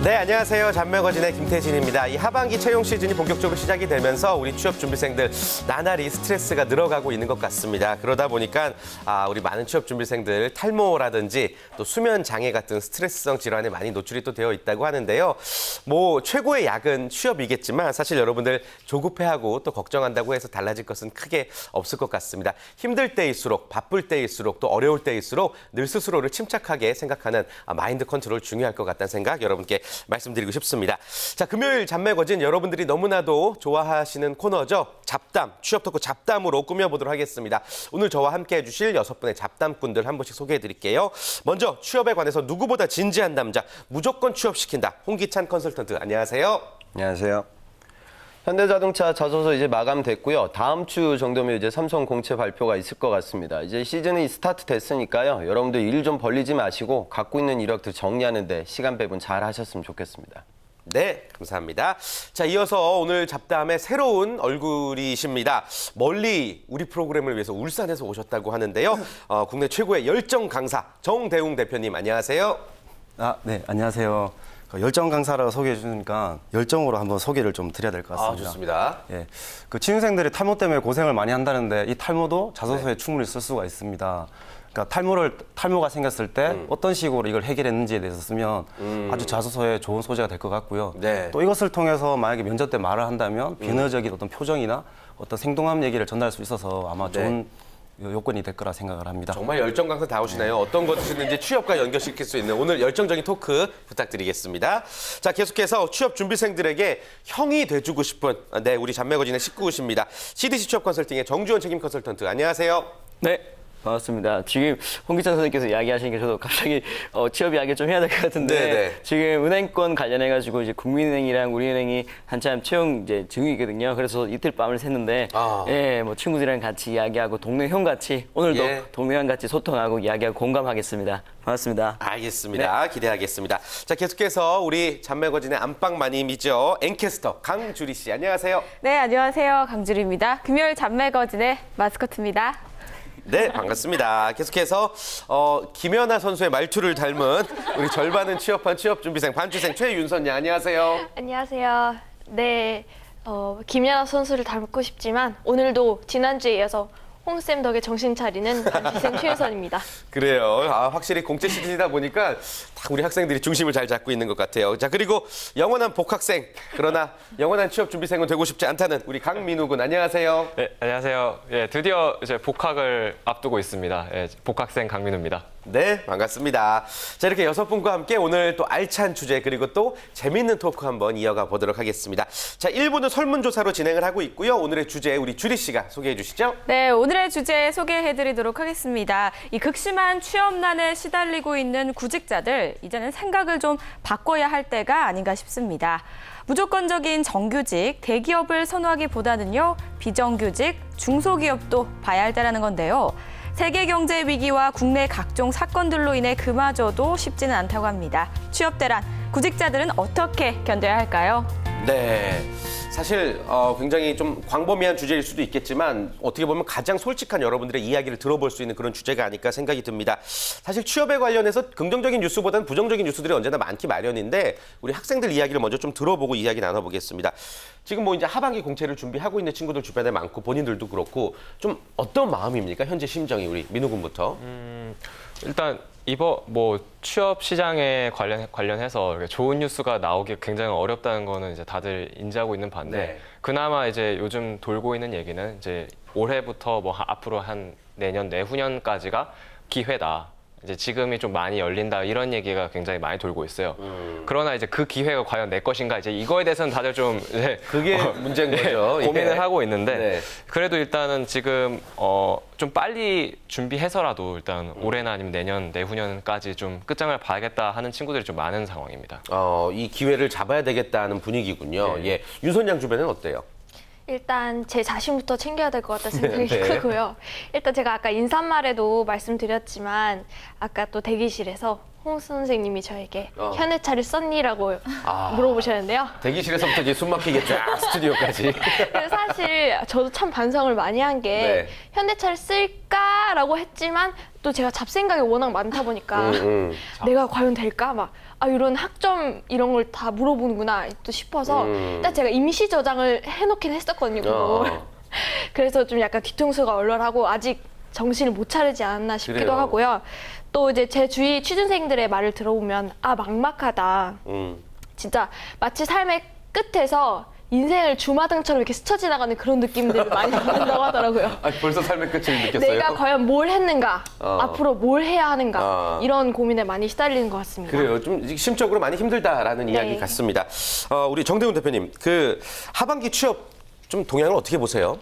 네, 안녕하세요. 잡매거진의 김태진입니다. 이 하반기 채용 시즌이 본격적으로 시작이 되면서 우리 취업 준비생들 나날이 스트레스가 늘어가고 있는 것 같습니다. 그러다 보니까 우리 많은 취업 준비생들 탈모라든지 또 수면 장애 같은 스트레스성 질환에 많이 노출이 또 되어 있다고 하는데요. 뭐 최고의 약은 취업이겠지만 사실 여러분들 조급해하고 또 걱정한다고 해서 달라질 것은 크게 없을 것 같습니다. 힘들 때일수록, 바쁠 때일수록, 또 어려울 때일수록 늘 스스로를 침착하게 생각하는 마인드 컨트롤 중요할 것 같다는 생각 여러분께 말씀드리고 싶습니다. 자, 금요일 잡매거진 여러분들이 너무나도 좋아하시는 코너죠. 잡담, 취업 토크 잡담으로 꾸며보도록 하겠습니다. 오늘 저와 함께 해주실 6분의 잡담꾼들 한 분씩 소개해드릴게요. 먼저 취업에 관해서 누구보다 진지한 남자, 무조건 취업시킨다. 홍기찬 컨설턴트, 안녕하세요. 안녕하세요. 현대자동차 자소서 이제 마감됐고요. 다음 주 정도면 이제 삼성 공채 발표가 있을 것 같습니다. 이제 시즌이 스타트 됐으니까요. 여러분들 일 좀 벌리지 마시고 갖고 있는 이력들 정리하는 데 시간 배분 잘 하셨으면 좋겠습니다. 네, 감사합니다. 자, 이어서 오늘 잡담의 새로운 얼굴이십니다. 멀리 우리 프로그램을 위해서 울산에서 오셨다고 하는데요. 국내 최고의 열정 강사 정대웅 대표님, 안녕하세요. 네, 안녕하세요. 열정 강사라고 소개해 주니까 열정으로 한번 소개를 좀 드려야 될 것 같습니다. 좋습니다. 예, 그 취준생들이 탈모 때문에 고생을 많이 한다는데 이 탈모도 자소서에 충분히 쓸 수가 있습니다. 그러니까 탈모가 생겼을 때 어떤 식으로 이걸 해결했는지에 대해서 쓰면 아주 자소서에 좋은 소재가 될 것 같고요. 네. 또 이것을 통해서 만약에 면접 때 말을 한다면 비언어적인 어떤 표정이나 어떤 생동함 얘기를 전달할 수 있어서 아마 좋은 요건이 될 거라 생각을 합니다. 정말 열정 강사 다 오시나요? 어떤 것이든지 취업과 연결시킬 수 있는 오늘 열정적인 토크 부탁드리겠습니다. 자, 계속해서 취업 준비생들에게 형이 돼주고 싶은 우리 잡매거진의 식구이십니다. CDC 취업 컨설팅의 정주원 책임 컨설턴트, 안녕하세요. 네. 반갑습니다. 지금 홍기찬 선생님께서 이야기하시니까 저도 갑자기 취업 이야기를 좀 해야 될 것 같은데 네네. 지금 은행권 관련해가지고 이제 국민은행이랑 우리은행이 한참 채용 이제 중이거든요. 그래서 이틀 밤을 샜는데 예, 뭐 친구들이랑 같이 이야기하고 동네 형 같이 오늘도 동네 형 같이 소통하고 이야기하고 공감하겠습니다. 반갑습니다. 알겠습니다. 네. 기대하겠습니다. 자, 계속해서 우리 잡매거진의 안방마님이죠. 앵캐스터 강주리 씨, 안녕하세요. 네, 안녕하세요. 강주리입니다. 금요일 잡매거진의 마스코트입니다. 네, 반갑습니다. 계속해서 김연아 선수의 말투를 닮은 우리 절반은 취업한 취업준비생 반주생 최윤선 양, 안녕하세요. 안녕하세요. 네, 김연아 선수를 닮고 싶지만 오늘도 지난주에 이어서 홍쌤 덕에 정신 차리는 반주생 최윤선입니다. 그래요. 확실히 공채 시즌이다 보니까 다 우리 학생들이 중심을 잘 잡고 있는 것 같아요. 자, 그리고 영원한 복학생, 그러나 영원한 취업준비생은 되고 싶지 않다는 우리 강민우 군, 안녕하세요. 네, 안녕하세요. 예, 드디어 이제 복학을 앞두고 있습니다. 예, 복학생 강민우입니다. 네, 반갑습니다. 자, 이렇게 6분과 함께 오늘 또 알찬 주제 그리고 또 재미있는 토크 한번 이어가 보도록 하겠습니다. 자, 1부는 설문조사로 진행을 하고 있고요. 오늘의 주제 우리 주리 씨가 소개해 주시죠. 네, 오늘의 주제 소개해드리도록 하겠습니다. 이 극심한 취업난에 시달리고 있는 구직자들, 이제는 생각을 좀 바꿔야 할 때가 아닌가 싶습니다. 무조건적인 정규직, 대기업을 선호하기보다는요, 비정규직, 중소기업도 봐야 할 때라는 건데요. 세계 경제 위기와 국내 각종 사건들로 인해 그마저도 쉽지는 않다고 합니다. 취업 대란, 구직자들은 어떻게 견뎌야 할까요? 네, 사실 굉장히 좀 광범위한 주제일 수도 있겠지만 어떻게 보면 가장 솔직한 여러분들의 이야기를 들어볼 수 있는 그런 주제가 아닐까 생각이 듭니다. 사실 취업에 관련해서 긍정적인 뉴스보다는 부정적인 뉴스들이 언제나 많기 마련인데 우리 학생들 이야기를 먼저 좀 들어보고 이야기 나눠보겠습니다. 지금 뭐 이제 하반기 공채를 준비하고 있는 친구들 주변에 많고 본인들도 그렇고 좀 어떤 마음입니까? 현재 심정이 우리 민우 군부터. 일단 이번 취업 시장에 관련해서 좋은 뉴스가 나오기 굉장히 어렵다는 거는 이제 다들 인지하고 있는 반대. 그나마 이제 요즘 돌고 있는 얘기는 이제 올해부터 앞으로 한 내년 내후년까지가 기회다. 이제 지금이 좀 많이 열린다 이런 얘기가 굉장히 많이 돌고 있어요. 그러나 이제 그 기회가 과연 내 것인가 이제 이거에 대해서는 다들 좀 그게 문제인 거죠. 고민을 하고 있는데 그래도 일단은 지금 좀 빨리 준비해서라도 일단 올해나 아니면 내년 내후년까지 좀 끝장을 봐야겠다 하는 친구들이 좀 많은 상황입니다. 이 기회를 잡아야 되겠다는 분위기군요. 예, 윤선 양 주변은 어때요? 일단 제 자신부터 챙겨야 될 것 같다는 생각이 크고요. 일단 제가 아까 인사말에도 말씀드렸지만 아까 또 대기실에서 홍 선생님이 저에게 현대차를 썼니라고 물어보셨는데요. 대기실에서부터 이제 숨 막히게 쫙 스튜디오까지. 근데 사실 저도 참 반성을 많이 한 게 네. 현대차를 쓸까라고 했지만 또 제가 잡생각이 워낙 많다 보니까 내가 과연 될까? 막 이런 학점 이런 걸 다 물어보는구나 또 싶어서 일단 제가 임시 저장을 해놓긴 했었거든요. 그걸. 그래서 좀 약간 뒤통수가 얼얼하고 아직 정신을 못 차리지 않았나 싶기도 그래요. 하고요. 또 이제 제 주위 취준생들의 말을 들어보면 막막하다. 진짜 마치 삶의 끝에서 인생을 주마등처럼 이렇게 스쳐 지나가는 그런 느낌들을 많이 받는다고 하더라고요. 벌써 삶의 끝을 느꼈어요? 내가 과연 뭘 했는가, 앞으로 뭘 해야 하는가 이런 고민에 많이 시달리는 것 같습니다. 그래요. 좀 심적으로 많이 힘들다라는 이야기 같습니다. 우리 정대훈 대표님, 그 하반기 취업 좀 동향을 어떻게 보세요?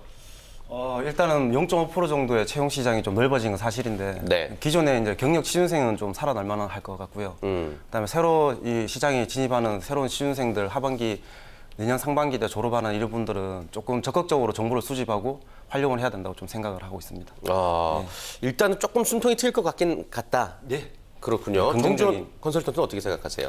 일단은 0.5% 정도의 채용 시장이 좀 넓어진 건 사실인데 네. 기존에 이제 경력 취준생은 좀 살아날 만한 할 것 같고요. 그다음에 새로 이 시장에 진입하는 새로운 취준생들 하반기 내년 상반기 때 졸업하는 이런 분들은 조금 적극적으로 정보를 수집하고 활용을 해야 된다고 좀 생각을 하고 있습니다. 일단은 조금 숨통이 트일 것 같긴 같다. 네. 그렇군요. 정준호 컨설턴트는 어떻게 생각하세요?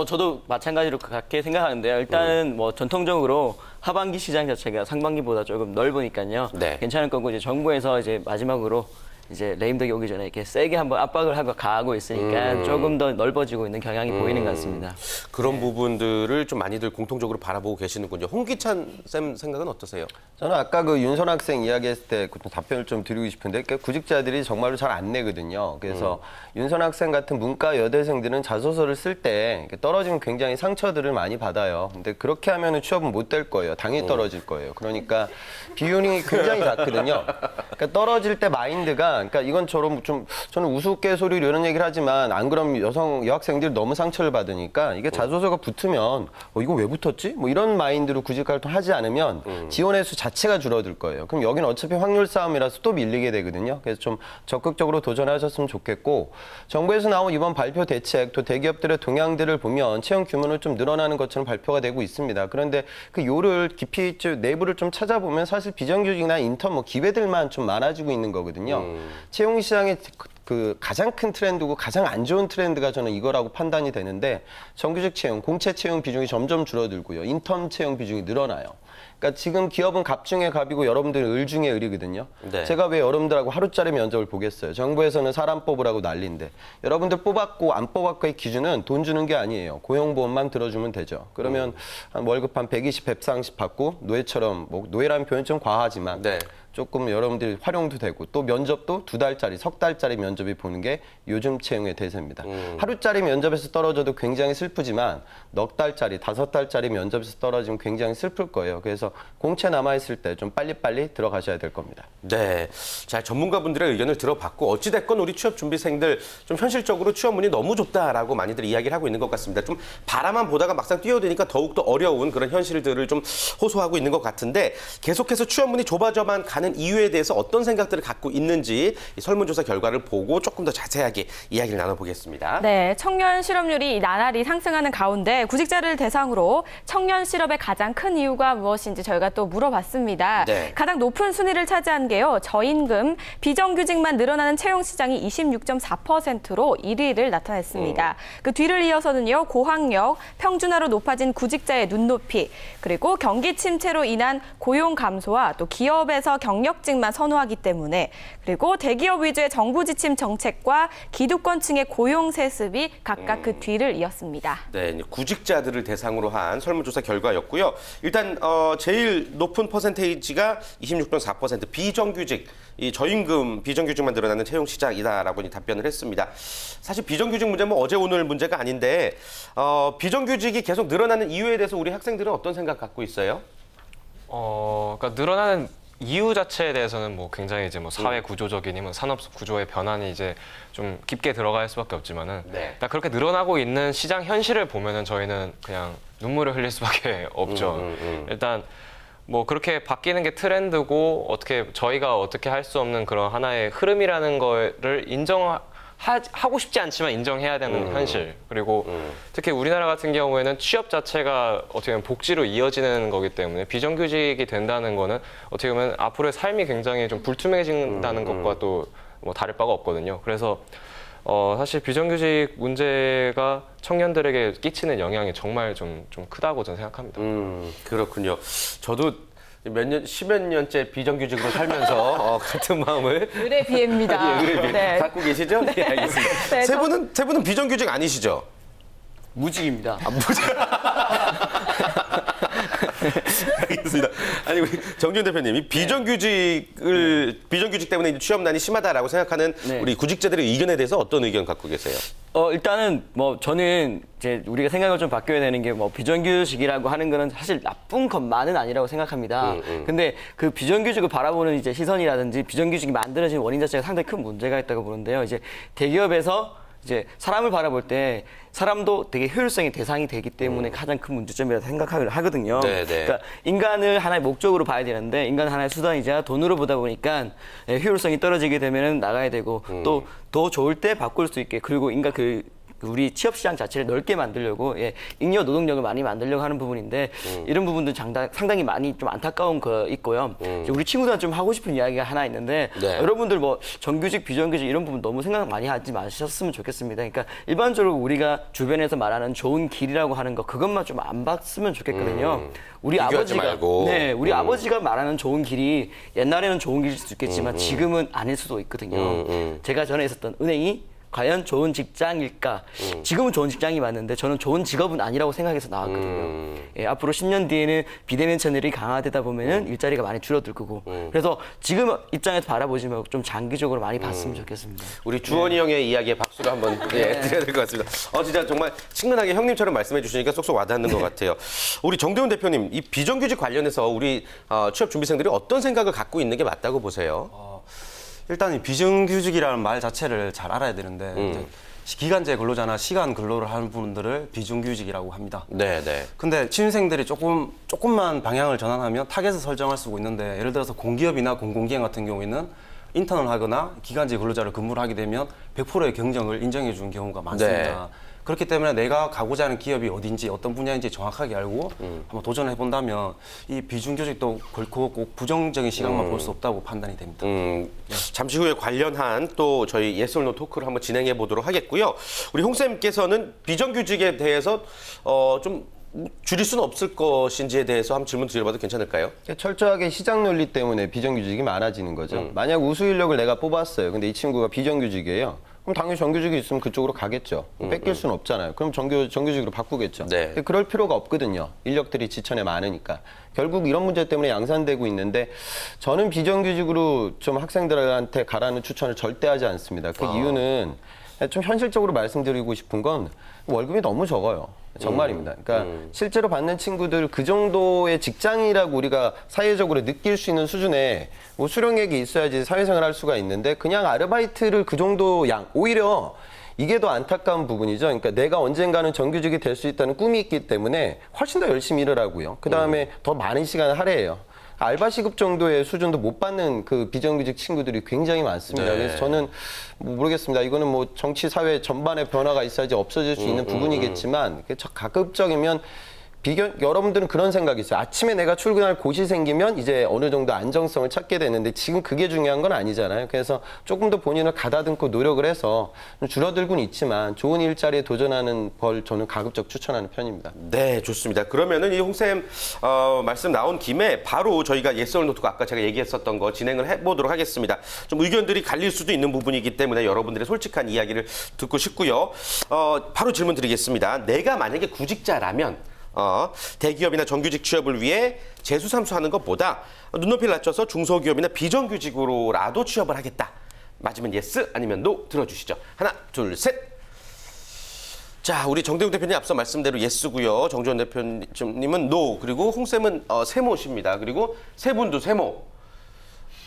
저도 마찬가지로 그렇게 생각하는데요. 일단은 뭐 전통적으로 하반기 시장 자체가 상반기보다 조금 넓으니까요. 네. 괜찮을 거고 이제 정부에서 이제 마지막으로 이제 레임덕이 오기 전에 이렇게 세게 한번 압박을 하고 가하고 있으니까 조금 더 넓어지고 있는 경향이 보이는 것 같습니다. 그런 부분들을 좀 많이들 공통적으로 바라보고 계시는군요. 홍기찬 쌤 생각은 어떠세요? 저는 아까 그 윤선 학생 이야기했을 때 답변을 좀 드리고 싶은데 구직자들이 정말로 잘 안 내거든요. 그래서 윤선 학생 같은 문과 여대생들은 자소서를 쓸 때 떨어지면 굉장히 상처들을 많이 받아요. 근데 그렇게 하면 취업은 못 될 거예요. 당연히 떨어질 거예요. 그러니까 비율이 굉장히 작거든요. 그러니까 떨어질 때 마인드가 그러니까 이건처럼 좀 저는 우스갯소리로 이런 얘기를 하지만 안 그러면 여학생들이 너무 상처를 받으니까 이게 자소서가 붙으면 이거 왜 붙었지? 뭐 이런 마인드로 구직 활동하지 않으면 지원의 수 자체가 줄어들 거예요. 그럼 여기는 어차피 확률 싸움이라서 또 밀리게 되거든요. 그래서 좀 적극적으로 도전하셨으면 좋겠고 정부에서 나온 이번 발표 대책 또 대기업들의 동향들을 보면 채용 규모는 좀 늘어나는 것처럼 발표가 되고 있습니다. 그런데 그 요를 깊이 내부를 좀 찾아보면 사실 비정규직이나 인턴 기회들만 좀 많아지고 있는 거거든요. 채용 시장의 그 가장 큰 트렌드고 가장 안 좋은 트렌드가 저는 이거라고 판단이 되는데 정규직 채용, 공채 채용 비중이 점점 줄어들고요. 인턴 채용 비중이 늘어나요. 그러니까 지금 기업은 갑 중에 갑이고 여러분들은 을 중에 을이거든요. 네. 제가 왜 여러분들하고 하루짜리 면접을 보겠어요. 정부에서는 사람 뽑으라고 난리인데 여러분들 뽑았고 안 뽑았고의 기준은 돈 주는 게 아니에요. 고용보험만 들어주면 되죠. 그러면 한 월급 한 120, 130 받고 노예처럼 노예라는 표현 좀 과하지만 네. 조금 여러분들이 활용도 되고 또 면접도 2달짜리, 석 달짜리 면접이 보는 게 요즘 채용의 대세입니다. 하루짜리 면접에서 떨어져도 굉장히 슬프지만 넉 달짜리, 5달짜리 면접에서 떨어지면 굉장히 슬플 거예요. 그래서 공채 남아있을 때 좀 빨리빨리 들어가셔야 될 겁니다. 네. 자, 전문가분들의 의견을 들어봤고 어찌됐건 우리 취업준비생들 좀 현실적으로 취업문이 너무 좁다라고 많이들 이야기를 하고 있는 것 같습니다. 좀 바라만 보다가 막상 뛰어드니까 더욱더 어려운 그런 현실들을 좀 호소하고 있는 것 같은데 계속해서 취업문이 좁아져만 가는 이유에 대해서 어떤 생각들을 갖고 있는지 이 설문조사 결과를 보고 조금 더 자세하게 이야기를 나눠보겠습니다. 네, 청년 실업률이 나날이 상승하는 가운데 구직자를 대상으로 청년 실업의 가장 큰 이유가 무엇인지 저희가 또 물어봤습니다. 네. 가장 높은 순위를 차지한 게요. 저임금, 비정규직만 늘어나는 채용 시장이 26.4%로 1위를 나타냈습니다. 그 뒤를 이어서는요. 고학력, 평준화로 높아진 구직자의 눈높이, 그리고 경기 침체로 인한 고용 감소와 또 기업에서 경력직만 선호하기 때문에 그리고 대기업 위주의 정부 지침 정책과 기득권층의 고용 세습이 각각 그 뒤를 이었습니다. 네, 구직자들을 대상으로 한 설문조사 결과였고요. 일단 제일 높은 퍼센테이지가 26.4% 비정규직, 이 저임금 비정규직만 늘어나는 채용 시장이다라고 답변을 했습니다. 사실 비정규직 문제는 어제 오늘 문제가 아닌데 비정규직이 계속 늘어나는 이유에 대해서 우리 학생들은 어떤 생각 갖고 있어요? 그러니까 늘어나는 이유 자체에 대해서는 굉장히 이제 사회 구조적인 힘은 산업 구조의 변환이 이제 좀 깊게 들어갈 수밖에 없지만은 네. 그렇게 늘어나고 있는 시장 현실을 보면은 저희는 그냥 눈물을 흘릴 수밖에 없죠. 일단 그렇게 바뀌는 게 트렌드고 저희가 어떻게 할 수 없는 그런 하나의 흐름이라는 거를 하고 싶지 않지만 인정해야 되는 현실. 그리고 특히 우리나라 같은 경우에는 취업 자체가 어떻게 보면 복지로 이어지는 거기 때문에 비정규직이 된다는 거는 어떻게 보면 앞으로의 삶이 굉장히 좀 불투명해진다는 것과 또 다를 바가 없거든요. 그래서 사실 비정규직 문제가 청년들에게 끼치는 영향이 정말 좀 크다고 저는 생각합니다. 그렇군요. 저도 십몇 년째 비정규직으로 살면서 같은 마음을 의뢰비입니다. 네. 갖고 계시죠? 네, 알겠습니다. 네, 세 분은 비정규직 아니시죠? 무직입니다. 무직. 알겠습니다. 아니 우리 정준 대표님, 이 비정규직 때문에 이제 취업난이 심하다라고 생각하는 네. 우리 구직자들의 의견에 대해서 어떤 의견 갖고 계세요? 일단은 뭐 저는 이제 우리가 생각을 좀 바뀌어야 되는 게 뭐 비정규직이라고 하는 거는 사실 나쁜 것만은 아니라고 생각합니다. 근데 그 비정규직을 바라보는 이제 시선이라든지 비정규직이 만들어진 원인 자체가 상당히 큰 문제가 있다고 보는데요. 이제 대기업에서 이제 사람을 바라볼 때 사람도 되게 효율성의 대상이 되기 때문에 가장 큰 문제점이라고 생각하거든요. 네네. 그러니까 인간을 하나의 목적으로 봐야 되는데 인간 하나의 수단이자 돈으로 보다 보니까 효율성이 떨어지게 되면 나가야 되고 또 더 좋을 때 바꿀 수 있게 그리고 인간 우리 취업 시장 자체를 넓게 만들려고 잉여 노동력을 많이 만들려고 하는 부분인데 이런 부분도 상당히 많이 좀 안타까운 거 있고요. 우리 친구들한테 좀 하고 싶은 이야기가 하나 있는데 네. 여러분들 뭐 정규직, 비정규직 이런 부분 너무 생각 많이 하지 마셨으면 좋겠습니다. 그러니까 일반적으로 우리가 주변에서 말하는 좋은 길이라고 하는 거 그것만 좀 안 봤으면 좋겠거든요. 우리 비교하지 아버지가 말고. 우리 아버지가 말하는 좋은 길이 옛날에는 좋은 길일 수도 있겠지만 지금은 아닐 수도 있거든요. 제가 전에 있었던 은행이 과연 좋은 직장일까? 지금은 좋은 직장이 맞는데 저는 좋은 직업은 아니라고 생각해서 나왔거든요. 앞으로 10년 뒤에는 비대면 채널이 강화되다 보면은 일자리가 많이 줄어들 거고. 그래서 지금 입장에서 바라보지 말고 좀 장기적으로 많이 봤으면 좋겠습니다. 우리 주원이 형의 이야기에 박수를 한번 드려야 될 것 같습니다. 진짜 정말 친근하게 형님처럼 말씀해 주시니까 쏙쏙 와닿는 것 같아요. 우리 정대훈 대표님, 이 비정규직 관련해서 우리 취업 준비생들이 어떤 생각을 갖고 있는 게 맞다고 보세요? 일단 이 비정규직이라는 말 자체를 잘 알아야 되는데 이제 기간제 근로자나 시간 근로를 하는 분들을 비정규직이라고 합니다. 네, 네. 근데 취준생들이 조금만 방향을 전환하면 타겟을 설정할 수 있는데 예를 들어서 공기업이나 공공기관 같은 경우에는 인턴을 하거나 기간제 근로자를 근무를 하게 되면 100%의 경쟁을 인정해 주는 경우가 많습니다. 네. 그렇기 때문에 내가 가고자 하는 기업이 어딘지 어떤 분야인지 정확하게 알고 한번 도전해 본다면 이 비정규직도 결코 꼭 부정적인 시각만 볼 수 없다고 판단이 됩니다. 잠시 후에 관련한 또 저희 예스 올 노 토크를 한번 진행해 보도록 하겠고요. 우리 홍쌤께서는 비정규직에 대해서 좀 줄일 수는 없을 것인지에 대해서 한번 질문 드려봐도 괜찮을까요? 철저하게 시장 논리 때문에 비정규직이 많아지는 거죠. 만약 우수 인력을 내가 뽑았어요. 근데 이 친구가 비정규직이에요. 그럼 당연히 정규직이 있으면 그쪽으로 가겠죠. 뺏길 수는 없잖아요. 그럼 정규직으로 바꾸겠죠. 네. 근데 그럴 필요가 없거든요. 인력들이 지천에 많으니까. 결국 이런 문제 때문에 양산되고 있는데 저는 비정규직으로 좀 학생들한테 가라는 추천을 절대 하지 않습니다. 그 이유는 좀 현실적으로 말씀드리고 싶은 건 월급이 너무 적어요. 정말입니다. 그러니까 실제로 받는 친구들 그 정도의 직장이라고 우리가 사회적으로 느낄 수 있는 수준의 뭐 수령액이 있어야지 사회생활 할 수가 있는데 그냥 아르바이트를 그 정도 오히려 이게 더 안타까운 부분이죠. 그러니까 내가 언젠가는 정규직이 될 수 있다는 꿈이 있기 때문에 훨씬 더 열심히 일을 하고요. 그다음에 더 많은 시간을 할애해요. 알바 시급 정도의 수준도 못 받는 그 비정규직 친구들이 굉장히 많습니다. 네. 그래서 저는 모르겠습니다. 이거는 뭐 정치 사회 전반의 변화가 있어야지 없어질 수 있는 부분이겠지만 가급적이면 여러분들은 그런 생각이 있어요. 아침에 내가 출근할 곳이 생기면 이제 어느 정도 안정성을 찾게 되는데 지금 그게 중요한 건 아니잖아요. 그래서 조금 더 본인을 가다듬고 노력을 해서 줄어들고는 있지만 좋은 일자리에 도전하는 걸 저는 가급적 추천하는 편입니다. 네, 좋습니다. 그러면은 이 홍쌤 말씀 나온 김에 바로 저희가 예스 올 노 토크 아까 제가 얘기했었던 거 진행을 해보도록 하겠습니다. 좀 의견들이 갈릴 수도 있는 부분이기 때문에 여러분들의 솔직한 이야기를 듣고 싶고요. 바로 질문 드리겠습니다. 내가 만약에 구직자라면 대기업이나 정규직 취업을 위해 재수삼수하는 것보다 눈높이를 낮춰서 중소기업이나 비정규직으로라도 취업을 하겠다. 맞으면 예스 아니면 노 들어주시죠. 하나, 둘, 셋. 자, 우리 정대웅 대표님 앞서 말씀대로 예스고요. 정주원 대표님은 노, 그리고 홍쌤은 세모십니다. 그리고 세 분도 세모.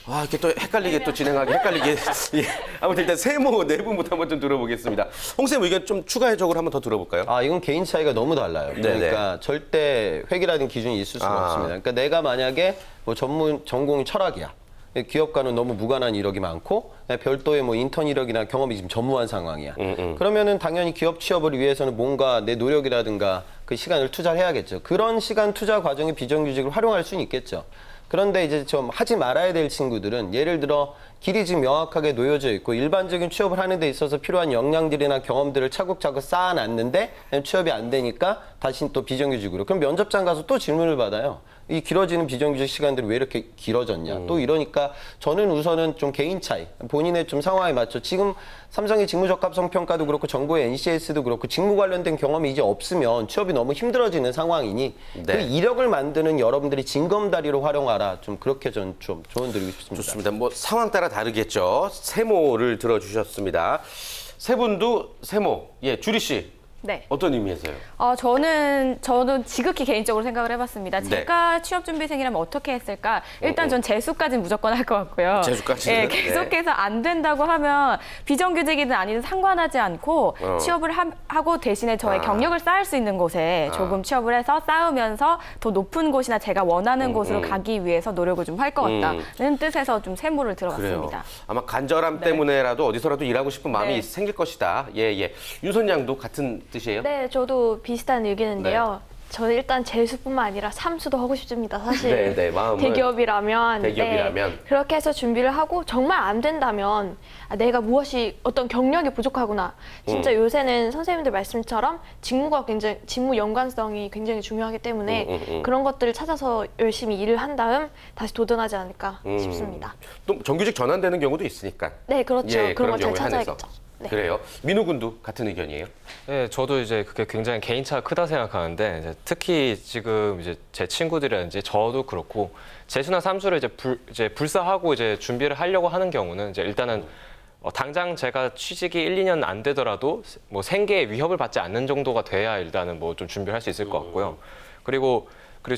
이렇게 또 헷갈리게 또 진행하기 헷갈리게. 예. 아무튼 일단 세모 네 분부터 한번 좀 들어보겠습니다. 홍쌤 의견 좀 추가적으로 한번 더 들어볼까요? 이건 개인 차이가 너무 달라요. 그러니까 절대 획일화된 기준이 있을 수는 없습니다. 그러니까 내가 만약에 뭐 전공이 철학이야. 기업가는 너무 무관한 이력이 많고 별도의 뭐 인턴 이력이나 경험이 지금 전무한 상황이야. 그러면은 당연히 기업 취업을 위해서는 뭔가 내 노력이라든가 그 시간을 투자를 해야겠죠. 그런 시간 투자 과정에 비정규직을 활용할 수는 있겠죠. 그런데 이제 좀 하지 말아야 될 친구들은 예를 들어 길이 지금 명확하게 놓여져 있고 일반적인 취업을 하는 데 있어서 필요한 역량들이나 경험들을 차곡차곡 쌓아놨는데 취업이 안 되니까 다시 또 비정규직으로. 그럼 면접장 가서 또 질문을 받아요. 이 길어지는 비정규직 시간들이 왜 이렇게 길어졌냐. 또 이러니까 저는 우선은 좀 개인 차이, 본인의 좀 상황에 맞춰 지금 삼성의 직무적합성 평가도 그렇고 정부의 NCS도 그렇고 직무 관련된 경험이 이제 없으면 취업이 너무 힘들어지는 상황이니 그 이력을 만드는 여러분들이 징검다리로 활용하라. 좀 그렇게 전 좀 조언 드리고 싶습니다. 좋습니다. 뭐 상황 따라 다르겠죠. 세모를 들어주셨습니다. 세 분도 세모. 예, 주리 씨. 네. 어떤 의미에서요? 저는 지극히 개인적으로 생각을 해봤습니다. 네. 제가 취업준비생이라면 어떻게 했을까? 일단 전 재수까지는 무조건 할 것 같고요. 재수까지는? 예, 계속해서 안 된다고 하면 비정규직이든 아니든 상관하지 않고 취업을 하고 대신에 저의 경력을 쌓을 수 있는 곳에 조금 취업을 해서 쌓으면서 더 높은 곳이나 제가 원하는 곳으로 가기 위해서 노력을 좀 할 것 같다는 뜻에서 좀 세모를 들어봤습니다. 그래요. 아마 간절함 때문에라도 어디서라도 일하고 싶은 마음이 생길 것이다. 예. 윤선 양도 같은 뜻이에요? 네, 저도 비슷한 의견인데요. 저는 일단 재수뿐만 아니라 삼수도 하고 싶습니다. 사실 마음은 대기업이라면 대기업이라면. 그렇게 해서 준비를 하고 정말 안 된다면 내가 무엇이 어떤 경력이 부족하구나. 진짜 요새는 선생님들 말씀처럼 직무 연관성이 굉장히 중요하기 때문에 그런 것들을 찾아서 열심히 일을 한 다음 다시 도전하지 않을까 싶습니다. 또 정규직 전환되는 경우도 있으니까. 네, 그렇죠. 예, 그런 걸 잘 경우에 한해서. 찾아야겠죠. 네. 그래요. 민우 군도 같은 의견이에요? 네, 저도 이제 그게 굉장히 개인차가 크다 생각하는데 이제 특히 지금 이제 제 친구들이라든지 저도 그렇고 재수나 삼수를 이제 불사하고 이제 준비를 하려고 하는 경우는 이제 일단은 당장 제가 취직이 1, 2년 안 되더라도 뭐 생계에 위협을 받지 않는 정도가 돼야 일단은 뭐 좀 준비를 할 수 있을 것 같고요. 그리고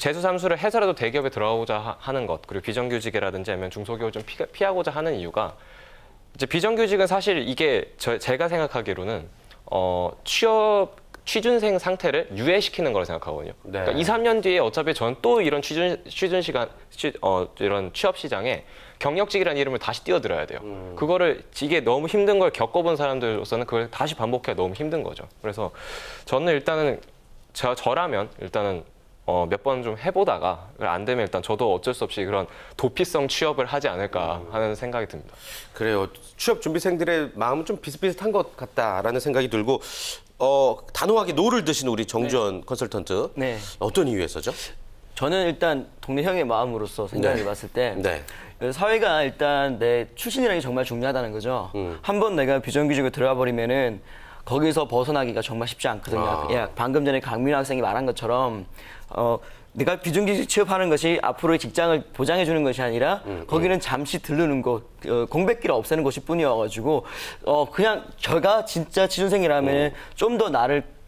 재수 삼수를 해서라도 대기업에 들어가고자 하는 것, 그리고 비정규직이라든지 아니면 중소기업을 좀 피하고자 하는 이유가 이제 비정규직은 사실 이게 제가 생각하기로는 취준생 상태를 유예시키는 거라 생각하거든요. 네. 그러니까 2, 3년 뒤에 어차피 전 또 이런 이런 취업 시장에 경력직이라는 이름을 다시 띄워드려야 돼요. 이게 너무 힘든 걸 겪어본 사람들로서는 그걸 다시 반복해야 너무 힘든 거죠. 그래서 저는 일단은 저라면 일단은 몇 번 좀 해보다가 안 되면 일단 저도 어쩔 수 없이 그런 도피성 취업을 하지 않을까 하는 생각이 듭니다. 그래요. 취업 준비생들의 마음은 좀 비슷비슷한 것 같다라는 생각이 들고 단호하게 노를 드신 우리 정주원 컨설턴트. 네. 어떤 이유에서죠? 저는 일단 동네 형의 마음으로서 생각해 봤을 때 네. 사회가 일단 내 출신이라는 게 정말 중요하다는 거죠. 한번 내가 비정규직으로 들어가 버리면은 거기서 벗어나기가 정말 쉽지 않거든요. 예, 방금 전에 강민호 학생이 말한 것처럼 내가 비정규직 취업하는 것이 앞으로의 직장을 보장해 주는 것이 아니라 거기는 잠시 들르는 곳, 공백기를 없애는 곳일 뿐이어가지고 그냥 제가 진짜 취준생이라면 좀 더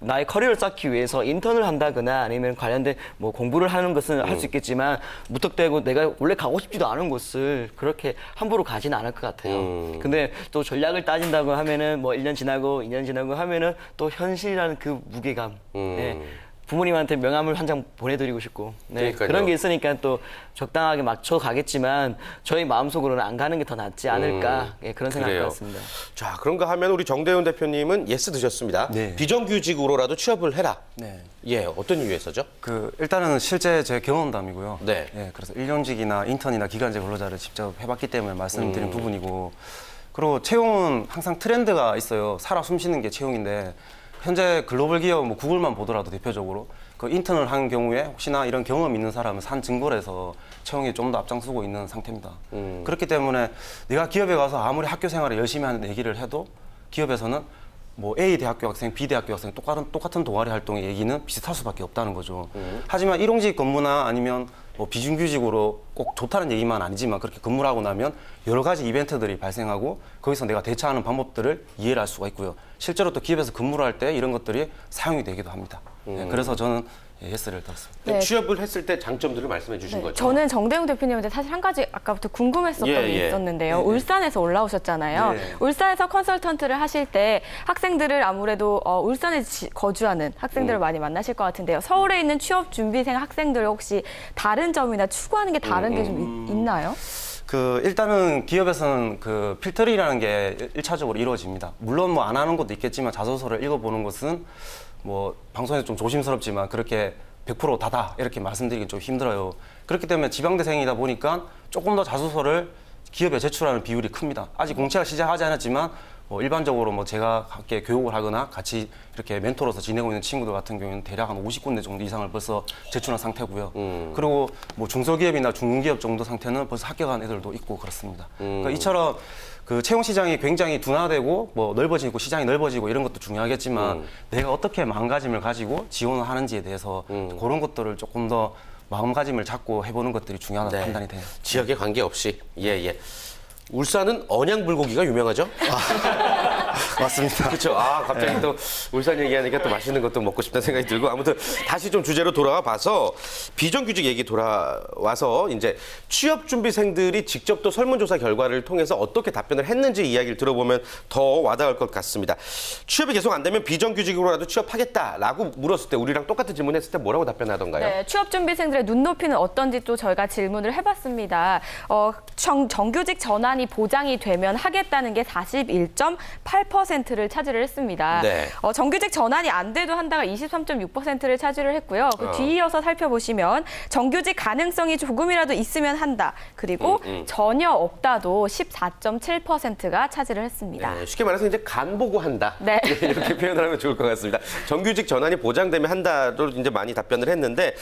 나의 커리어를 쌓기 위해서 인턴을 한다거나 아니면 관련된 뭐 공부를 하는 것은 할 수 있겠지만 무턱대고 내가 원래 가고 싶지도 않은 곳을 그렇게 함부로 가지는 않을 것 같아요. 근데 또 전략을 따진다고 하면은 뭐 1년 지나고 2년 지나고 하면은 또 현실이라는 그 무게감. 네. 부모님한테 명함을 한 장 보내드리고 싶고 그런 게 있으니까 또 적당하게 맞춰 가겠지만 저희 마음속으로는 안 가는 게 더 낫지 않을까 그런 생각이 들었습니다. 자, 그런가 하면 우리 정대훈 대표님은 예스 드셨습니다. 네. 비정규직으로라도 취업을 해라. 네. 예, 어떤 이유에서죠? 일단은 실제 제 경험담이고요. 네. 예, 그래서 1년직이나 인턴이나 기간제 근로자를 직접 해봤기 때문에 말씀드린 부분이고, 그리고 채용은 항상 트렌드가 있어요. 살아 숨쉬는 게 채용인데, 현재 글로벌 기업 뭐 구글만 보더라도 대표적으로 그 인턴을 한 경우에 혹시나 이런 경험 있는 사람을 산 증거를 해서 채용에 좀 더 앞장서고 있는 상태입니다. 그렇기 때문에 내가 기업에 가서 아무리 학교 생활을 열심히 하는 얘기를 해도 기업에서는 뭐 A 대학교 학생, B 대학교 학생 똑같은 동아리 활동의 얘기는 비슷할 수밖에 없다는 거죠. 하지만 일용직 근무나 아니면 뭐 비정규직으로 꼭 좋다는 얘기만 아니지만 그렇게 근무를 하고 나면 여러 가지 이벤트들이 발생하고 거기서 내가 대처하는 방법들을 이해를 할 수가 있고요. 실제로 또 기업에서 근무를 할 때 이런 것들이 사용이 되기도 합니다. 네, 그래서 저는 예스를 들었습니다. 네. 취업을 했을 때 장점들을 말씀해 주신 거죠? 저는 정대웅 대표님한테 사실 한 가지 아까부터 궁금했었던 게 있었는데요. 울산에서 올라오셨잖아요. 울산에서 컨설턴트를 하실 때 학생들을 아무래도 울산에 거주하는 학생들을 많이 만나실 것 같은데요. 서울에 있는 취업 준비생 학생들 혹시 다른 점이나 추구하는 게 다른 게 좀 있나요? 일단은 기업에서는 그 필터링이라는 게 1차적으로 이루어집니다. 물론 뭐 안 하는 것도 있겠지만 자소서를 읽어보는 것은 뭐 방송에서 좀 조심스럽지만 그렇게 100% 다다 이렇게 말씀드리긴 좀 힘들어요. 그렇기 때문에 지방대생이다 보니까 조금 더 자소서를 기업에 제출하는 비율이 큽니다. 아직 공채가 시작하지 않았지만 일반적으로 제가 함께 교육을 하거나 같이 이렇게 멘토로서 지내고 있는 친구들 같은 경우에는 대략 한 50군데 정도 이상을 벌써 제출한 상태고요. 그리고 중소기업이나 중견기업 정도 상태는 벌써 합격한 애들도 있고 그렇습니다. 그러니까 이처럼 그 채용 시장이 굉장히 둔화되고 넓어지고 시장이 넓어지고 이런 것도 중요하겠지만 내가 어떻게 마음가짐을 가지고 지원을 하는지에 대해서 그런 것들을 조금 더 마음가짐을 잡고 해보는 것들이 중요하다고 판단이 돼요. 지역에 관계없이. 예. 울산은 언양 불고기가 유명하죠? 맞습니다. 그렇죠. 갑자기 또 울산 얘기하니까 또 맛있는 것도 먹고 싶다는 생각이 들고 아무튼 다시 좀 주제로 돌아와 봐서 비정규직 얘기 돌아와서 이제 취업준비생들이 직접 또 설문조사 결과를 통해서 어떻게 답변을 했는지 이야기를 들어보면 더 와닿을 것 같습니다. 취업이 계속 안 되면 비정규직으로라도 취업하겠다라고 물었을 때 우리랑 똑같은 질문했을 때 뭐라고 답변하던가요? 네, 취업준비생들의 눈높이는 어떤지 또 저희가 질문을 해봤습니다. 정규직 전환이 보장이 되면 하겠다는 게 41.8%를 차지를 했습니다. 네. 정규직 전환이 안 돼도 한다가 23.6%를 차지를 했고요. 그 뒤이어서 살펴보시면 정규직 가능성이 조금이라도 있으면 한다. 그리고 전혀 없다도 14.7%가 차지를 했습니다. 네, 쉽게 말해서 이제 간 보고 한다. 네. 이렇게 표현을 하면 좋을 것 같습니다. 정규직 전환이 보장되면 한다로 이제 많이 답변을 했는데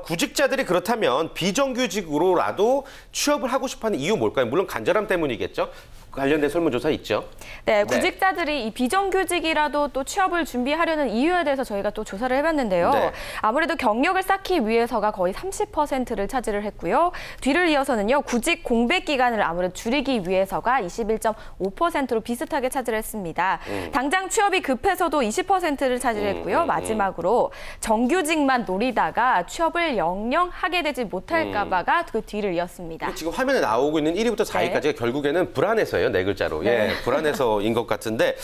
구직자들이 그렇다면 비정규직으로라도 취업을 하고 싶어하는 이유 뭘까요? 물론 간절함 때문이겠죠. 관련된 설문조사 있죠. 네, 구직자들이 이 비정규직이라도 또 취업을 준비하려는 이유에 대해서 저희가 또 조사를 해봤는데요. 네. 아무래도 경력을 쌓기 위해서가 거의 30%를 차지를 했고요. 뒤를 이어서는요, 구직 공백 기간을 아무래도 줄이기 위해서가 21.5%로 비슷하게 차지를 했습니다. 당장 취업이 급해서도 20%를 차지했고요. 마지막으로 정규직만 노리다가 취업을 영영 하게 되지 못할까 봐가 그 뒤를 이었습니다. 지금 화면에 나오고 있는 1위부터 4위까지가 결국에는 불안해서요. 네 글자로. 예, 불안해서인 것 같은데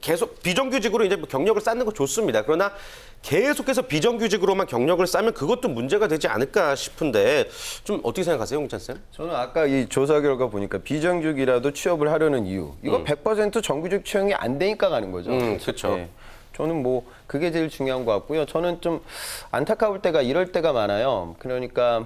계속 비정규직으로 이제 경력을 쌓는 거 좋습니다. 그러나 계속해서 비정규직으로만 경력을 쌓으면 그것도 문제가 되지 않을까 싶은데 좀 어떻게 생각하세요, 홍찬 쌤? 저는 아까 이 조사 결과 보니까 비정규직이라도 취업을 하려는 이유. 이거 100% 정규직 채용이 안 되니까 가는 거죠. 그렇죠. 네. 저는 그게 제일 중요한 것 같고요. 저는 좀 안타까울 때가 이럴 때가 많아요. 그러니까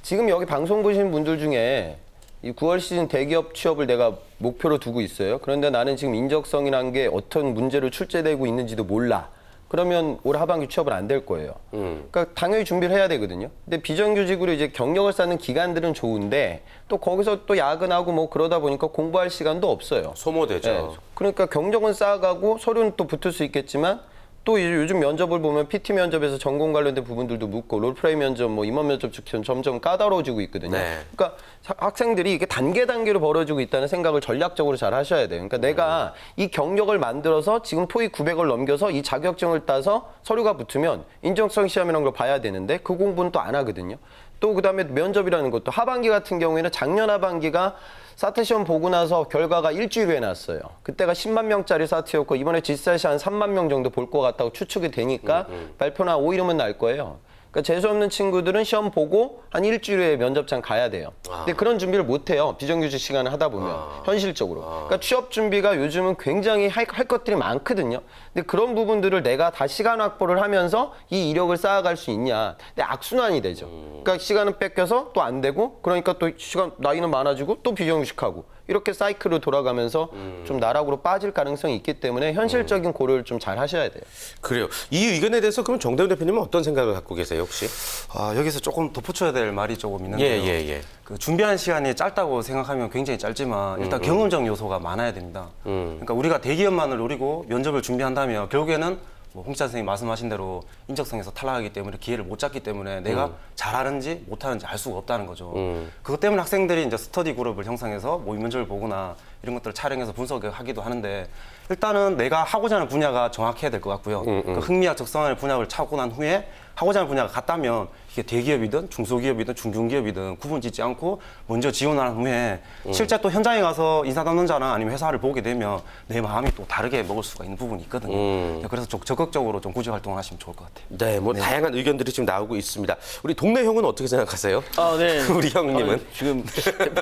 지금 여기 방송 보시는 분들 중에 이 9월 시즌 대기업 취업을 내가 목표로 두고 있어요. 그런데 나는 지금 인적성이라는 게 어떤 문제로 출제되고 있는지도 몰라. 그러면 올 하반기 취업을 안 될 거예요. 그러니까 당연히 준비를 해야 되거든요. 근데 비정규직으로 이제 경력을 쌓는 기간들은 좋은데 또 거기서 또 야근하고 그러다 보니까 공부할 시간도 없어요. 소모되죠. 네. 그러니까 경력은 쌓아가고 서류는 또 붙을 수 있겠지만 또 요즘 면접을 보면 PT 면접에서 전공 관련된 부분들도 묻고 롤플레이 면접, 임원 면접처럼 점점 까다로워지고 있거든요. 네. 그러니까 학생들이 이게 단계로 벌어지고 있다는 생각을 전략적으로 잘 하셔야 돼요. 그러니까 내가 이 경력을 만들어서 지금 토익 900을 넘겨서 이 자격증을 따서 서류가 붙으면 인정성 시험이라는 걸 봐야 되는데 그 공부는 또 안 하거든요. 또 그다음에 면접이라는 것도 하반기 같은 경우에는 작년 하반기가 사트 시험 보고 나서 결과가 일주일 후에 났어요. 그때가 10만 명짜리 사트였고 이번에 지사시 한 3만 명 정도 볼 것 같다고 추측이 되니까 발표나 오이르면 날 거예요. 그러니까 재수 없는 친구들은 시험 보고 한 일주일 후에 면접장 가야 돼요. 근데 그런 준비를 못 해요. 비정규직 시간을 하다 보면 현실적으로. 그러니까 취업 준비가 요즘은 굉장히 할 것들이 많거든요. 근데 그런 부분들을 내가 다 시간 확보를 하면서 이 이력을 쌓아갈 수 있냐. 근데 악순환이 되죠. 그러니까 시간은 뺏겨서 또 안 되고 그러니까 또 나이는 많아지고 또 비정규직하고 이렇게 사이클로 돌아가면서 좀 나락으로 빠질 가능성이 있기 때문에 현실적인 고려를 좀 잘 하셔야 돼요. 그래요. 이 의견에 대해서 그럼 정대훈 대표님은 어떤 생각을 갖고 계세요, 혹시? 여기서 조금 덧붙여야 될 말이 조금 있는데요. 예. 그 준비하는 시간이 짧다고 생각하면 굉장히 짧지만 일단 경험적 요소가 많아야 됩니다. 그러니까 우리가 대기업만을 노리고 면접을 준비한다면 결국에는 홍찬 선생님 말씀하신 대로 인적성에서 탈락하기 때문에 기회를 못 잡기 때문에 내가 잘하는지 못하는지 알 수가 없다는 거죠. 그것 때문에 학생들이 이제 스터디 그룹을 형성해서 모의 면접을 보거나 이런 것들을 촬영해서 분석하기도 하는데 일단은 내가 하고자 하는 분야가 정확해야 될 것 같고요. 그 흥미와 적성의 분야를 찾고 난 후에 하고자 하는 분야가 같다면 이게 대기업이든 중소기업이든 중견기업이든 구분 짓지 않고 먼저 지원한 후에 실제 또 현장에 가서 인사 담당자나 아니면 회사를 보게 되면 내 마음이 또 다르게 먹을 수가 있는 부분이 있거든요. 그래서 좀 적극적으로 좀 구직 활동을 하시면 좋을 것 같아요. 네, 다양한 의견들이 지금 나오고 있습니다. 우리 동네 형은 어떻게 생각하세요? 네. 우리 형님은? 지금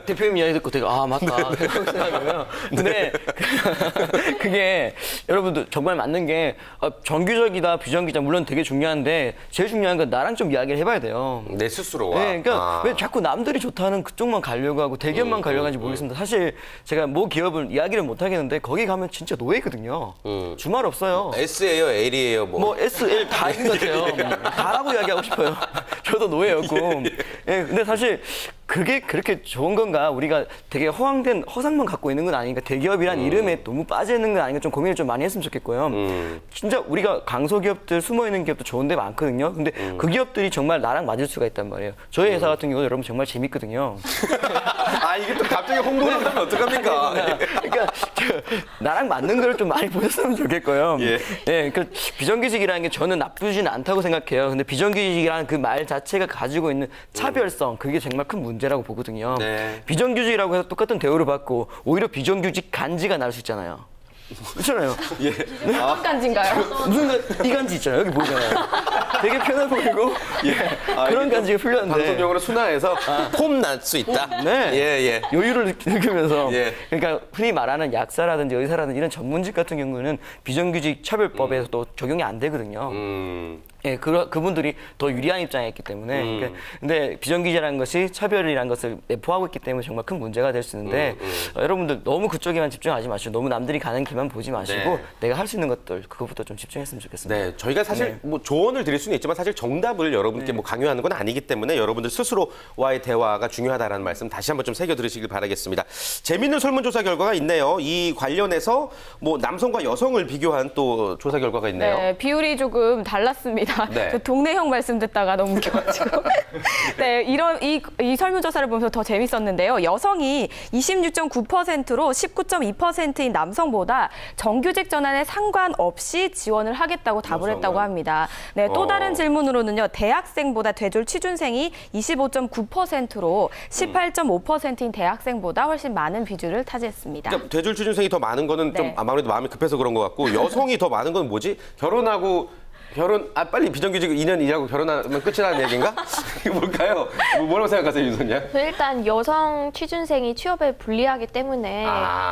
대표님 이야기 듣고 되게 맞다. 생각하고요. 근데 그게 이게 여러분들 정말 맞는 게 정규직이다 비정규직이다 물론 되게 중요한데 제일 중요한 건 나랑 좀 이야기를 해봐야 돼요. 내 스스로와. 네, 그러니까 왜 자꾸 남들이 좋다는 그쪽만 가려고 하고 대기업만 가려고 하는지 모르겠습니다. 사실 제가 뭐 기업을 이야기를 못 하겠는데 거기 가면 진짜 노예거든요. 주말 없어요. S예요, L이에요, 뭐 S, L 다 있는 것 같아요. 다라고 이야기하고 싶어요. 저도 노예였고. 예, 근데 사실 그게 그렇게 좋은 건가? 우리가 되게 허황된 허상만 갖고 있는 건 아닌가? 대기업이란 이름에 너무 빠져 있는 건 아닌가? 좀 고민을 좀 많이 했으면 좋겠고요. 진짜 우리가 강소기업들, 숨어 있는 기업도 좋은 데 많거든요. 근데 그 기업들이 정말 나랑 맞을 수가 있단 말이에요. 저희 회사 같은 경우는 여러분 정말 재밌거든요. 아, 이게 또 갑자기 홍보를 하면 어떡합니까? 그러니까 나랑 맞는 걸 좀 많이 보셨으면 좋겠고요. 예. 예, 그 비정규직이라는 게 저는 나쁘진 않다고 생각해요. 근데 비정규직이라는 그 말 자체가 가지고 있는 차별성, 그게 정말 큰 문제라고 보거든요. 네. 비정규직이라고 해서 똑같은 대우를 받고 오히려 비정규직 간지가 날 수 있잖아요. 그렇잖아요. 예. 어떤 간지인가요? 무슨 이 간지 있잖아요. 여기 보이잖아요. 되게 편해 보이고 그런 간지가 풀렸는데 방송용으로 순화해서 폼 날 수 있다. 네. 예, 예. 여유를 느끼면서 예. 그러니까 흔히 말하는 약사라든지 의사라든지 이런 전문직 같은 경우는 비정규직 차별법에서도 적용이 안 되거든요. 예, 그분들이 더 유리한 입장에 있기 때문에. 그러니까 근데 비정규직이라는 것이 차별이라는 것을 내포하고 있기 때문에 정말 큰 문제가 될 수 있는데 여러분들 너무 그쪽에만 집중하지 마시고 너무 남들이 가는 길만 보지 마시고 네. 내가 할 수 있는 것들 그것부터 좀 집중했으면 좋겠습니다. 네, 저희가 사실 뭐 조언을 드릴 수는 있지만 사실 정답을 여러분께 뭐 강요하는 건 아니기 때문에 여러분들 스스로와의 대화가 중요하다는 말씀 다시 한번 좀 새겨 들으시길 바라겠습니다. 재미있는 설문조사 결과가 있네요. 이 관련해서 뭐 남성과 여성을 비교한 또 조사 결과가 있네요. 네, 비율이 조금 달랐습니다. 네. 저 동네형 말씀 듣다가 너무 웃겨가지고. 네, 이 설문조사를 보면서 더 재밌었는데요. 여성이 26.9%로 19.2%인 남성보다 정규직 전환에 상관없이 지원을 하겠다고 답을 했다고 합니다. 네, 또 다른 질문으로는요. 대학생보다 대졸 취준생이 25.9%로 18.5%인 대학생보다 훨씬 많은 비율을 차지했습니다. 그러니까 대졸 취준생이 더 많은 거는 좀 네. 아무래도 마음이 급해서 그런 것 같고 여성이 더 많은 건 뭐지? 빨리 비정규직 2년 일하고 결혼하면 끝이라는 얘기인가? 이거 뭘까요? 뭐라고 생각하세요, 윤선양? 일단 여성 취준생이 취업에 불리하기 때문에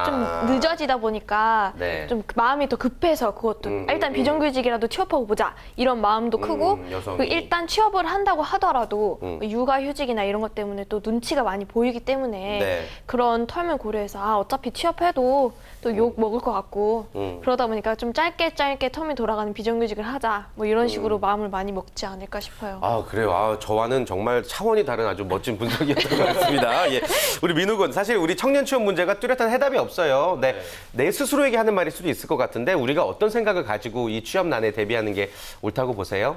좀 늦어지다 보니까 네. 좀 마음이 더 급해서 그것도 일단 비정규직이라도 취업하고 보자 이런 마음도 크고 여성이. 그리고 일단 취업을 한다고 하더라도 육아휴직이나 이런 것 때문에 또 눈치가 많이 보이기 때문에 네. 그런 텀을 고려해서 어차피 취업해도 또 욕 먹을 것 같고 그러다 보니까 좀 짧게 텀이 돌아가는 비정규직을 하자 뭐 이런 식으로 마음을 많이 먹지 않을까 싶어요. 아, 그래요. 아, 저와는 정말 차원이 다른 아주 멋진 분석이었던 것 같습니다. 예. 우리 민우 군, 사실 우리 청년 취업 문제가 뚜렷한 해답이 없어요. 네. 내 스스로에게 하는 말일 수도 있을 것 같은데 우리가 어떤 생각을 가지고 이 취업난에 대비하는 게 옳다고 보세요?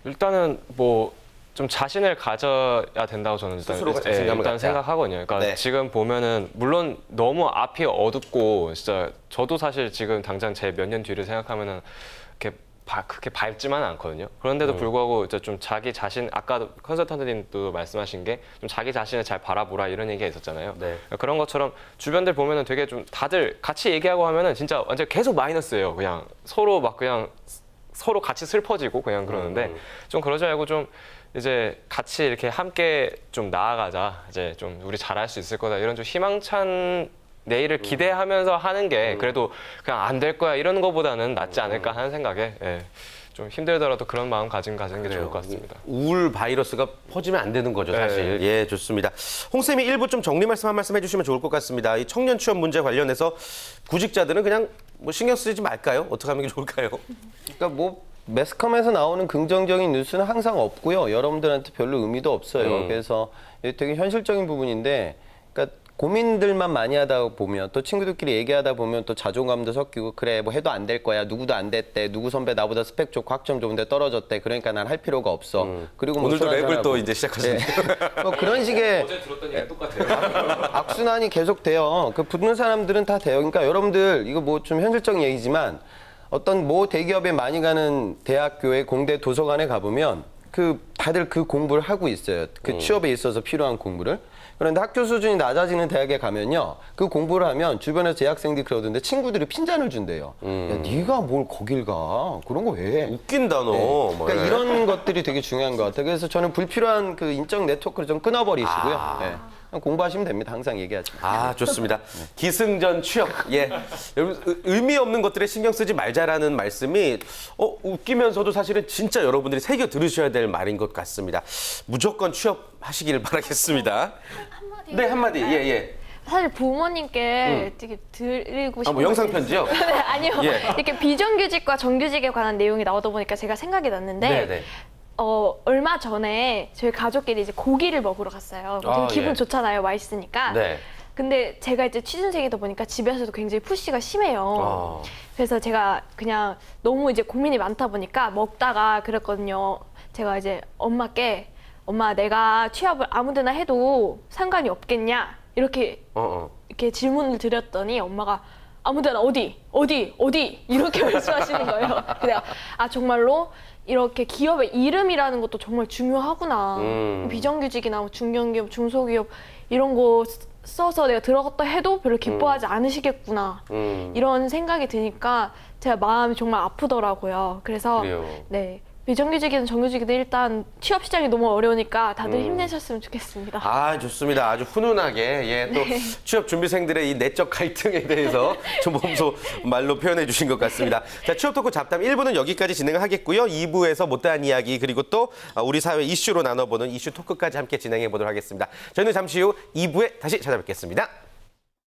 일단은 뭐 좀 자신을 가져야 된다고 저는 스스로가 자신감을 갖자. 생각하거든요. 그러니까 네. 지금 보면은 물론 너무 앞이 어둡고 진짜 저도 사실 지금 당장 제 몇 년 뒤를 생각하면은 그렇게 밝지만은 않거든요. 그런데도 불구하고 이제 좀 자기 자신 아까도 컨설턴트님도 말씀하신 게 좀 자기 자신을 잘 바라보라 이런 얘기가 있었잖아요. 네. 그런 것처럼 주변들 보면은 되게 좀 다들 같이 얘기하고 하면은 진짜 완전 계속 마이너스예요. 그냥 서로 같이 슬퍼지고 그냥 그러는데 좀 그러지 말고 좀 이제 같이 이렇게 함께 좀 나아가자. 이제 좀 우리 잘할 수 있을 거다. 이런 좀 희망찬 내일을 기대하면서 하는 게 그래도 그냥 안 될 거야 이런 거보다는 낫지 않을까 하는 생각에 좀 힘들더라도 그런 마음 가지는 게 좋을 것 같습니다. 우울 바이러스가 퍼지면 안 되는 거죠, 사실. 예, 좋습니다. 홍 쌤이 일부 좀 정리 말씀 한 말씀 해주시면 좋을 것 같습니다. 이 청년 취업 문제 관련해서 구직자들은 그냥 뭐 신경 쓰지 말까요? 어떻게 하는 게 좋을까요? 그러니까 뭐 매스컴에서 나오는 긍정적인 뉴스는 항상 없고요. 여러분들한테 별로 의미도 없어요. 그래서 이게 되게 현실적인 부분인데, 그러니까 고민들만 많이 하다 보면 또 친구들끼리 얘기하다 보면 또 자존감도 섞이고 그래 뭐 해도 안 될 거야. 누구도 안 됐대. 누구 선배 나보다 스펙 좋고 학점 좋은데 떨어졌대. 그러니까 난 할 필요가 없어. 그리고 뭐 오늘도 술 랩을 한잔하고. 또 이제 시작하셨네요. 뭐 그런 식의 어제 들었던 얘기 똑같아요. 악순환이 계속 돼요. 그 붙는 사람들은 다 돼요. 그러니까 여러분들 이거 뭐 좀 현실적인 얘기지만 어떤 모 대기업에 많이 가는 대학교에 공대 도서관에 가보면 다들 그 공부를 하고 있어요. 그 취업에 있어서 필요한 공부를. 그런데 학교 수준이 낮아지는 대학에 가면요. 그 공부를 하면 주변에서 재학생들이 그러던데 친구들이 핀잔을 준대요. 야, 네가 뭘 거길 가? 그런 거 왜? 웃긴다, 너. 네. 그러니까 이런 것들이 되게 중요한 것 같아요. 그래서 저는 불필요한 그 인적 네트워크를 좀 끊어버리시고요. 네. 공부하시면 됩니다. 항상 얘기하죠. 아, 좋습니다. 기승전 취업. 예. 여러분, 의미 없는 것들에 신경 쓰지 말자라는 말씀이 웃기면서도 사실은 진짜 여러분들이 새겨 들으셔야 될 말인 것 같습니다. 무조건 취업하시길 바라겠습니다. 네, 한마디. 예, 예. 사실 부모님께 되게 드리고 싶은 뭐 영상 편지요? 네, 아니요. 예. 이렇게 비정규직과 정규직에 관한 내용이 나오다 보니까 제가 생각이 났는데 네, 네. 얼마 전에 저희 가족끼리 이제 고기를 먹으러 갔어요. 아, 기분 예. 좋잖아요, 맛있으니까. 네. 근데 제가 이제 취준생이다 보니까 집에서도 굉장히 푸시가 심해요. 그래서 제가 그냥 너무 이제 고민이 많다 보니까 먹다가 그랬거든요. 제가 이제 엄마께 엄마 내가 취업을 아무데나 해도 상관이 없겠냐 이렇게 이렇게 질문을 드렸더니 엄마가 아무데나 어디 이렇게 말씀하시는 거예요. 그래서 정말로 이렇게 기업의 이름이라는 것도 정말 중요하구나. 비정규직이나 뭐 중견기업, 중소기업 이런 거 써서 내가 들어갔다 해도 별로 기뻐하지 않으시겠구나. 이런 생각이 드니까 제가 마음이 정말 아프더라고요. 그래서 그래요. 네. 비정규직이든 정규직이든 일단 취업 시장이 너무 어려우니까 다들 힘내셨으면 좋겠습니다. 아, 좋습니다. 아주 훈훈하게 예, 또 취업 준비생들의 이 내적 갈등에 대해서 좀 몸소 말로 표현해 주신 것 같습니다. 자, 취업 토크 잡담 1부는 여기까지 진행을 하겠고요. 2부에서 못다한 이야기 그리고 또 우리 사회 이슈로 나눠보는 이슈 토크까지 함께 진행해 보도록 하겠습니다. 저희는 잠시 후 2부에 다시 찾아뵙겠습니다.